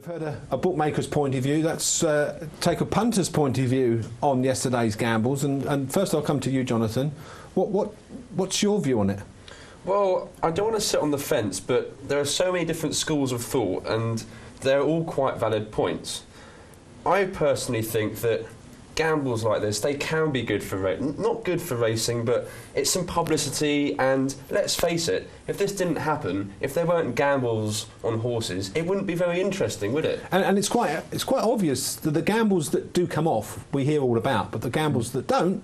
We've heard a bookmaker's point of view. Let's take a punter's point of view on yesterday's gambles. And first I'll come to you, Jonathan. What's your view on it? Well, I don't want to sit on the fence, but there are so many different schools of thought, and they're all quite valid points. I personally think that gambles like this, they can be good for not good for racing, but it's some publicity. And let's face it, if this didn't happen, if there weren't gambles on horses, it wouldn't be very interesting, would it? And it's quite obvious that the gambles that do come off we hear all about, but the gambles that don't,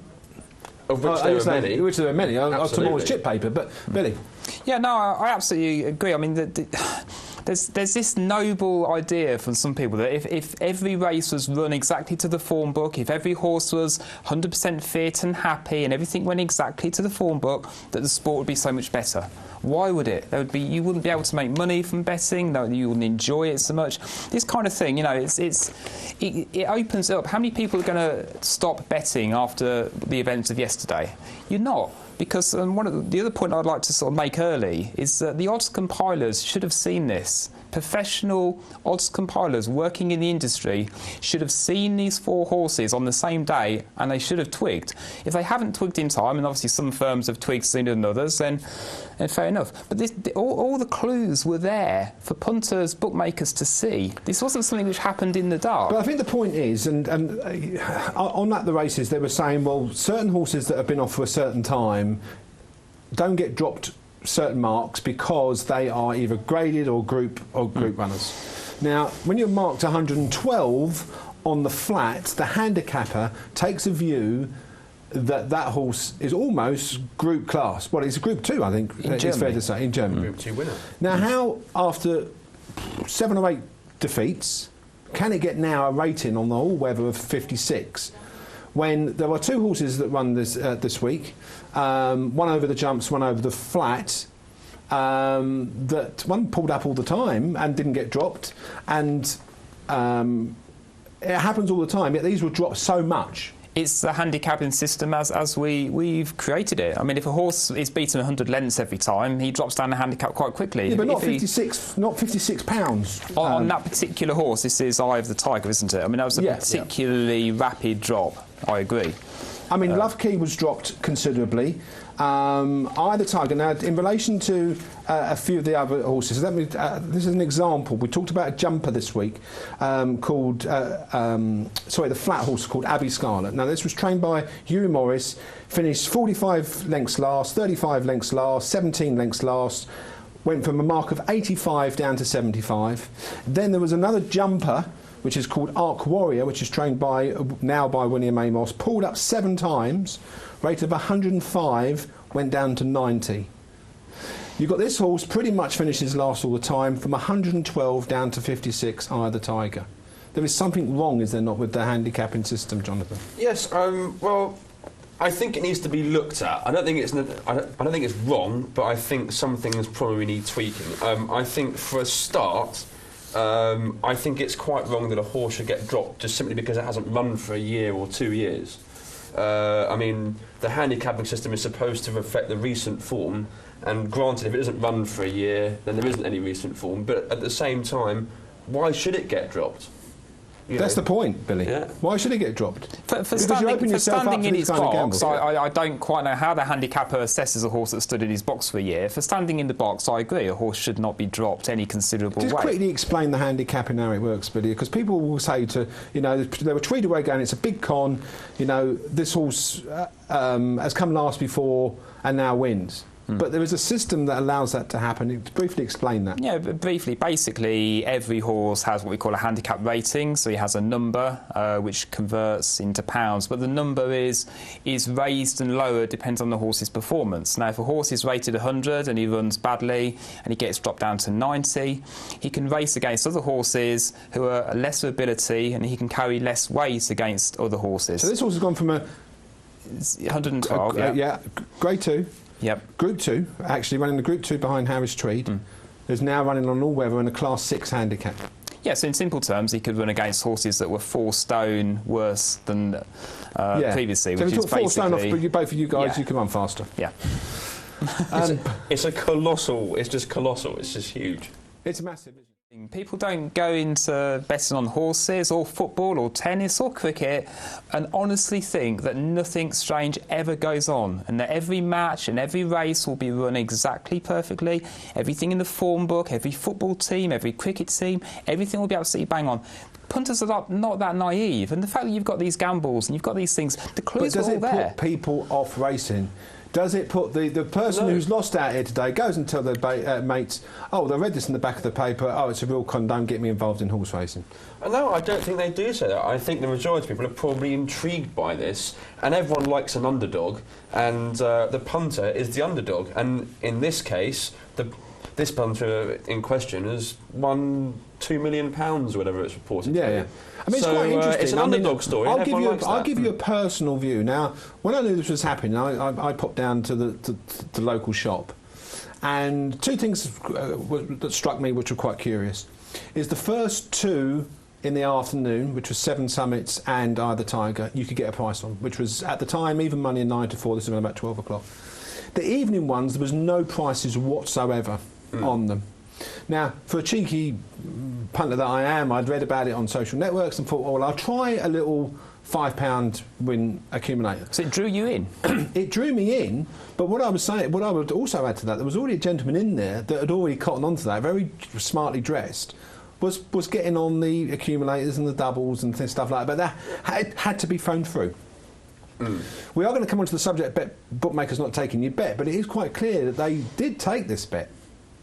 of which there are many, are tomorrow's chip paper. But Billy, yeah, no, I absolutely agree. I mean, there's this noble idea from some people that if every race was run exactly to the form book, if every horse was 100% fit and happy and everything went exactly to the form book, that the sport would be so much better. Why would it? You wouldn't be able to make money from betting. No, you wouldn't enjoy it so much. This kind of thing, you know, it opens up. How many people are going to stop betting after the events of yesterday? You're not. Because the other point I'd like to sort of make early is that the odds compilers should have seen this. Professional odds compilers working in the industry should have seen these four horses on the same day, and they should have twigged. If they haven't twigged in time, and obviously some firms have twigged sooner than others, then fair enough. But all the clues were there for punters, bookmakers to see. This wasn't something which happened in the dark. But I think the point is, and on the races, they were saying, well, certain horses that have been off for a certain time don't get dropped certain marks because they are either graded or group runners. Now, when you're marked 112 on the flat, the handicapper takes a view that horse is almost group class. Well, it's a group 2, I think, it's fair to say, in Germany. Group 2 winner. Now, how, after 7 or 8 defeats, can it get now a rating on the all-weather of 56? When there are 2 horses that run this week, one over the jumps, one over the flat, that one pulled up all the time and didn't get dropped, and it happens all the time, yet these will drop so much. It's the handicapping system as we've created it. I mean, if a horse is beaten 100 lengths every time, he drops down the handicap quite quickly. Yeah, but not 56 pounds. On that particular horse, this is Eye of the Tiger, isn't it? I mean, that was a particularly rapid drop. I agree. I mean, Love Key was dropped considerably. Eye of the Tiger. Now, in relation to a few of the other horses, this is an example. We talked about a jumper this week called, the flat horse called Abbey Scarlet. Now, this was trained by Hughie Morris, finished 45 lengths last, 35 lengths last, 17 lengths last, went from a mark of 85 down to 75. Then there was another jumper, which is called Arc Warrior, which is trained now by William Amos, pulled up 7 times, rated of 105, went down to 90. You've got this horse pretty much finishes last all the time, from 112 down to 56, Eye of the Tiger. There is something wrong, is there not, with the handicapping system, Jonathan? Yes, well, I think it needs to be looked at. I don't think it's wrong, but I think some things probably need tweaking. I think for a start, I think it's quite wrong that a horse should get dropped just simply because it hasn't run for a year or 2 years. I mean, the handicapping system is supposed to reflect the recent form, and granted, if it doesn't run for a year, then there isn't any recent form, but at the same time, why should it get dropped? That's the point, Billy. Yeah. Why should it get dropped? For standing in his box, I don't quite know how the handicapper assesses a horse that stood in his box for a year. For standing in the box, I agree, a horse should not be dropped any considerable way. Just quickly explain the handicapping, how it works, Billy, because people will say they were tweeted away going, it's a big con, this horse has come last before and now wins. But there is a system that allows that to happen. Briefly explain that. Yeah, briefly. Basically, every horse has what we call a handicap rating. So he has a number which converts into pounds. But the number is raised and lowered, depends on the horse's performance. Now, if a horse is rated 100 and he runs badly and he gets dropped down to 90, he can race against other horses who are lesser ability, and he can carry less weight against other horses. So this horse has gone from 112, grade 2. Yep. Group 2, actually running the Group 2 behind Harris Tweed, is now running on all-weather in a Class 6 handicap. Yeah, so in simple terms, he could run against horses that were 4 stone worse than previously. So which is 4 stone off, but both of you guys, you can run faster. Yeah. It's a colossal, it's just colossal, it's just huge. It's massive, isn't it? People don't go into betting on horses or football or tennis or cricket and honestly think that nothing strange ever goes on and that every match and every race will be run exactly perfectly. Everything in the form book, every football team, every cricket team, everything will be absolutely bang on. Punters are not that naive, and the fact that you've got these gambles and you've got these things, the clues are all there. But does it put people off racing? Does it put the person who's lost out here today goes and tell their mates, oh, they read this in the back of the paper, oh, it's a real con, don't get me involved in horse racing? No, I don't think they do say that. I think the majority of people are probably intrigued by this, and everyone likes an underdog, and the punter is the underdog. And in this case, this punter in question has won £2 million or whatever it's reported. Yeah. I mean, it's quite interesting. It's an underdog story. I'll give you a personal view. Now, when I knew this was happening, I popped down to the local shop, and two things that struck me, which were quite curious, is the first two in the afternoon, which was Seven Summits and Either Tiger, you could get a price on, which was at the time even money in 9 to 4. This was about 12 o'clock. The evening ones, there was no prices whatsoever on them. Now, for a cheeky punter that I am, I'd read about it on social networks and thought, well, I'll try a little £5 win accumulator. So it drew you in? It drew me in, but what I would also add to that, there was already a gentleman in there that had already cottoned onto that, very smartly dressed, was getting on the accumulators and the doubles and stuff like that, but that had to be phoned through. We are going to come on to the subject, bet bookmakers not taking your bet, but it is quite clear that they did take this bet.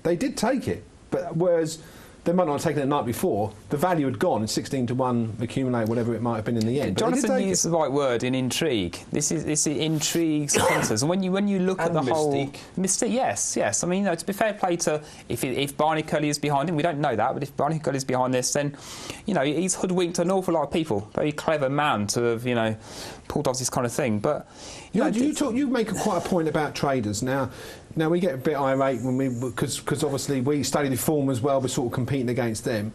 They did take it, but whereas they might not have taken it the night before, the value had gone, and 16 to 1 accumulate, whatever it might have been in the end. Jonathan used the right word in intrigue. This intrigues punters, and when you look at the whole mystique, yes. I mean, to be fair play to if Barney Cully is behind him, we don't know that, but if Barney Cully is behind this, then he's hoodwinked an awful lot of people. Very clever man to have pulled off this kind of thing, but. You make quite a point about traders. Now we get a bit irate because obviously we study the form as well. We're sort of competing against them.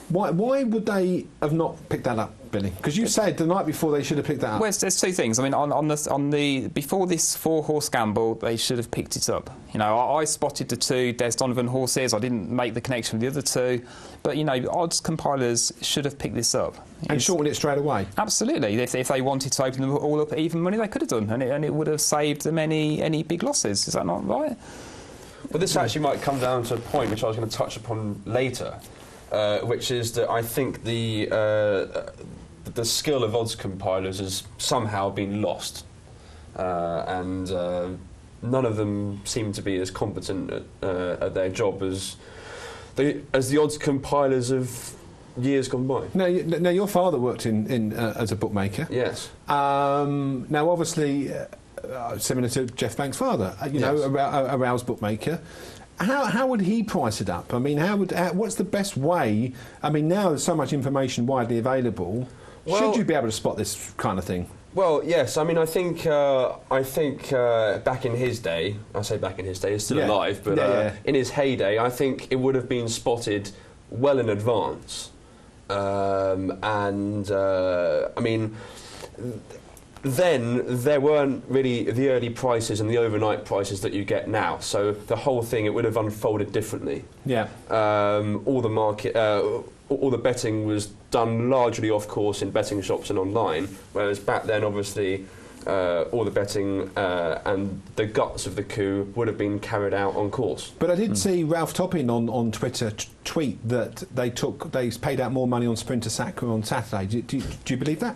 Why would they have not picked that up, Billy? Because you said the night before they should have picked that up. Well, there's two things. I mean, on the before this 4-horse gamble, they should have picked it up. I spotted the two Des Donovan horses. I didn't make the connection with the other two, but odds compilers should have picked this up and shortened it straight away. Absolutely. If they wanted to open them all up at even money, they could have done, and it would have saved them any big losses. Is that not right? Well, this actually might come down to a point which I was going to touch upon later. Which is that I think the skill of odds compilers has somehow been lost, and none of them seem to be as competent at their job as the odds compilers of years gone by. Now your father worked in as a bookmaker. Yes. Now, obviously, similar to Jeff Banks' father, a Rouse bookmaker. How would he price it up? I mean, what's the best way? I mean, now there's so much information widely available. Should you be able to spot this kind of thing? Well, yes. I mean, I think back in his day, I say back in his day, he's still alive, but in his heyday, I think it would have been spotted well in advance. I mean. Then there weren't really the early prices and the overnight prices that you get now. So the whole thing, it would have unfolded differently. Yeah. All the betting was done largely off course in betting shops and online, whereas back then, obviously, all the betting and the guts of the coup would have been carried out on course. But I did see Ralph Topping on Twitter tweet that they paid out more money on Sprinter Sacre on Saturday. Do you believe that?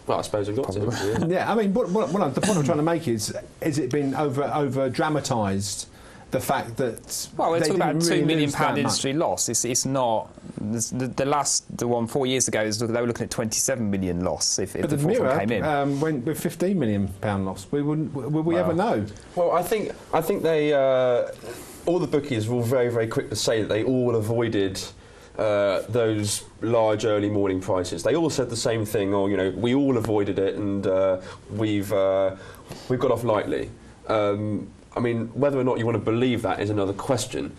Well, I suppose we've got to. Yeah, I mean, the point I'm trying to make is it been over dramatised? The fact that we're talking about really £2 million industry loss. It's not the one 4 years ago. They were looking at 27 million loss if the fourth one came in. Went with £15 million loss. Will we ever know? Well, I think they all the bookies were very, very quick to say that they all avoided those large early morning prices. They all said the same thing. We all avoided it, and we've got off lightly. I mean, whether or not you want to believe that is another question.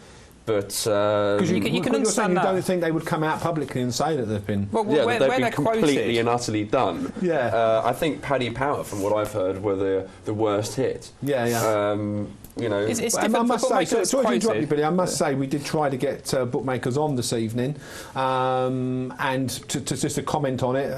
But because you can understand you that. don't think they would come out publicly and say that they've been. Well, yeah, where they've they're been completely quoted. and utterly done. Yeah. I think Paddy Power, from what I've heard, were the worst hit. Yeah, yeah. You know, It's I different must for say, bookmakers sorry to interrupt you, quoted. Billy. I must say we did try to get bookmakers on this evening, and to just a comment on it.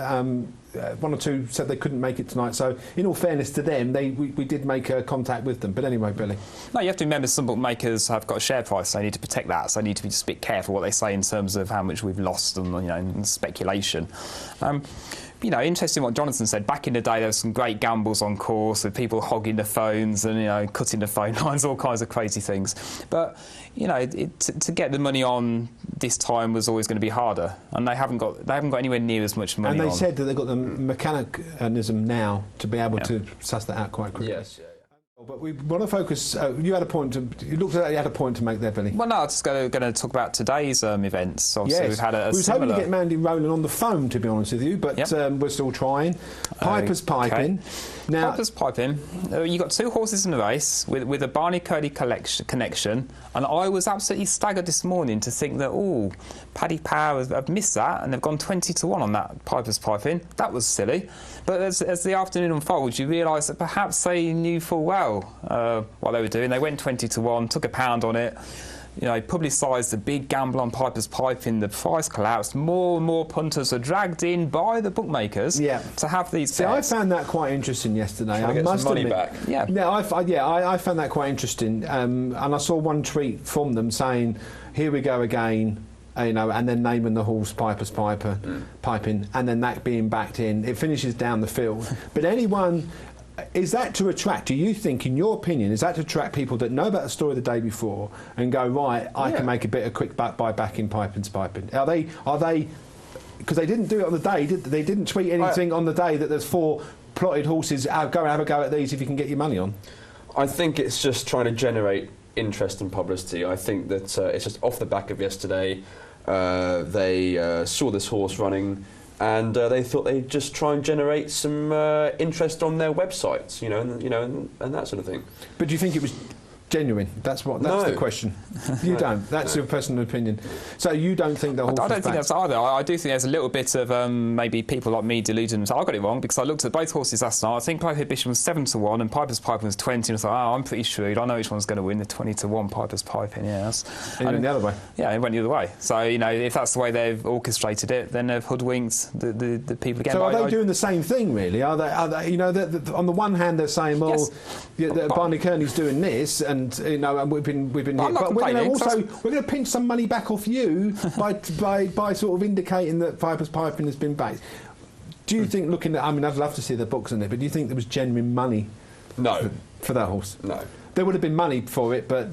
One or two said they couldn't make it tonight. So, in all fairness to them, we did make contact with them. But anyway, Billy. No, you have to remember some bookmakers have got a share price, so they need to protect that. So they need to be just a bit careful what they say in terms of how much we've lost and and speculation. Interesting what Jonathan said. Back in the day, there were some great gambles on course with people hogging the phones and cutting the phone lines, all kinds of crazy things. But to get the money on this time was always going to be harder, and they haven't got anywhere near as much money. And they on. said that they've got the mechanism now to be able to suss that out quite quickly. yes. But we want to focus. You had a point. You looked at that. You had a point to make there, Billy. Well, no, I'm just going to talk about today's events. Obviously, we've had a we was similar. hoping to get Mandy rolling on the phone, to be honest with you, but we're still trying. Piper's piping. Now, Piper's piping. You got two horses in the race with a Barney Curly connection, and I was absolutely staggered this morning to think that Paddy Power have missed that, and they've gone 20-1 on that Piper's piping. That was silly. But as the afternoon unfolds, you realise that perhaps they knew full well what they were doing. They went 20-1, took a pound on it. Publicised the big gamble on Piper's piping. The price collapsed. More and more punters were dragged in by the bookmakers to have these bets. I found that quite interesting yesterday. I must some money back. Yeah. I found that quite interesting. And I saw one tweet from them saying, "Here we go again." And then naming the horse Piper's piping, and then that being backed in. It finishes down the field. But is that to attract, do you think, in your opinion, is that to attract people that know about the story the day before and go, right, I can make a bit of quick buck by backing Piper's piping? Are they, because they didn't do it on the day, did they? They didn't tweet anything on the day that there's 4 plotted horses, go and have a go at these if you can get your money on? I think it's just trying to generate interest and publicity. I think that it's just off the back of yesterday. They saw this horse running, and they thought they'd just try and generate some interest on their websites, and that sort of thing. But do you think it was genuine? That's the question. You don't. That's your personal opinion. So you don't think the horse I don't think that's either. I do think there's a little bit of maybe people like me deluding themselves. I got it wrong because I looked at both horses last night. I think Prohibition was 7-1 and Piper's Piping was 20. And I thought, I'm pretty shrewd. I know which one's going to win. The 20-1 Piper's Piping. Yeah, and it went the other way. Yeah, it went the other way. So if that's the way they've orchestrated it, then they've hoodwinked the people again. So are they doing the same thing, really? Are they? On the one hand, they're saying, well, Barney Kearney's doing this, and we've been hit, but we're going to pinch some money back off you by sort of indicating that Piper's piping has been backed. Do you think, looking at, I'd love to see the books on it, but do you think there was genuine money? No, for that horse. No, there would have been money for it, but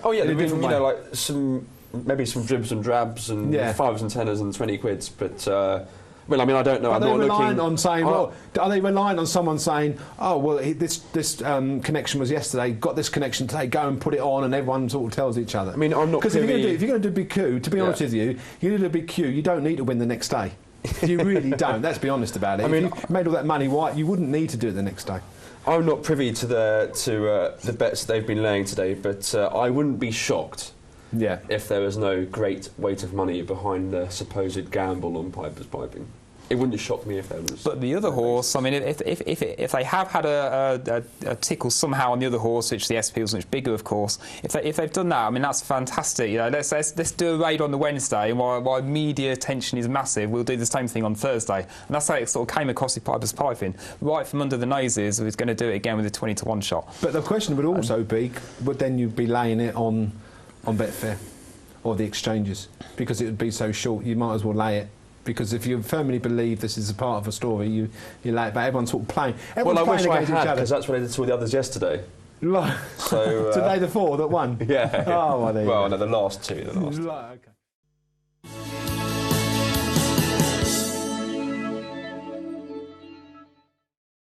there'd been maybe some dribs and drabs and 5s and 10s and 20 quids, but. Well, I don't know. Are they reliant on saying? Are they reliant on someone saying, "Oh, well, this connection was yesterday. Got this connection today. Go and put it on," and everyone sort of tells each other. I'm not because if you're going to do big coup, to be honest with you, you're going to do a big coup. You don't need to win the next day. You really don't. Let's be honest about it. If you made all that money, you wouldn't need to do it the next day. I'm not privy to the bets they've been laying today, but I wouldn't be shocked. If there was no great weight of money behind the supposed gamble on Piper's piping. It wouldn't shock me if there was. But the other horse, if they have had a tickle somehow on the other horse, which the SP was much bigger, of course, if they've done that, that's fantastic. Let's do a raid on the Wednesday, and while media attention is massive, we'll do the same thing on Thursday. And that's how it sort of came across with Piper's piping, right from under the noses. We're going to do it again with a 20-1 shot. But the question would also be, would then you be laying it on Betfair or the exchanges, because it would be so short? You might as well lay it. Because if you firmly believe this is a part of a story, you lay it back. Everyone's sort of playing. Everyone's playing against each other. Because that's what I did to all the others yesterday. So today the 4 that won. Yeah. Oh, well, there you go. No, the last 2. Okay.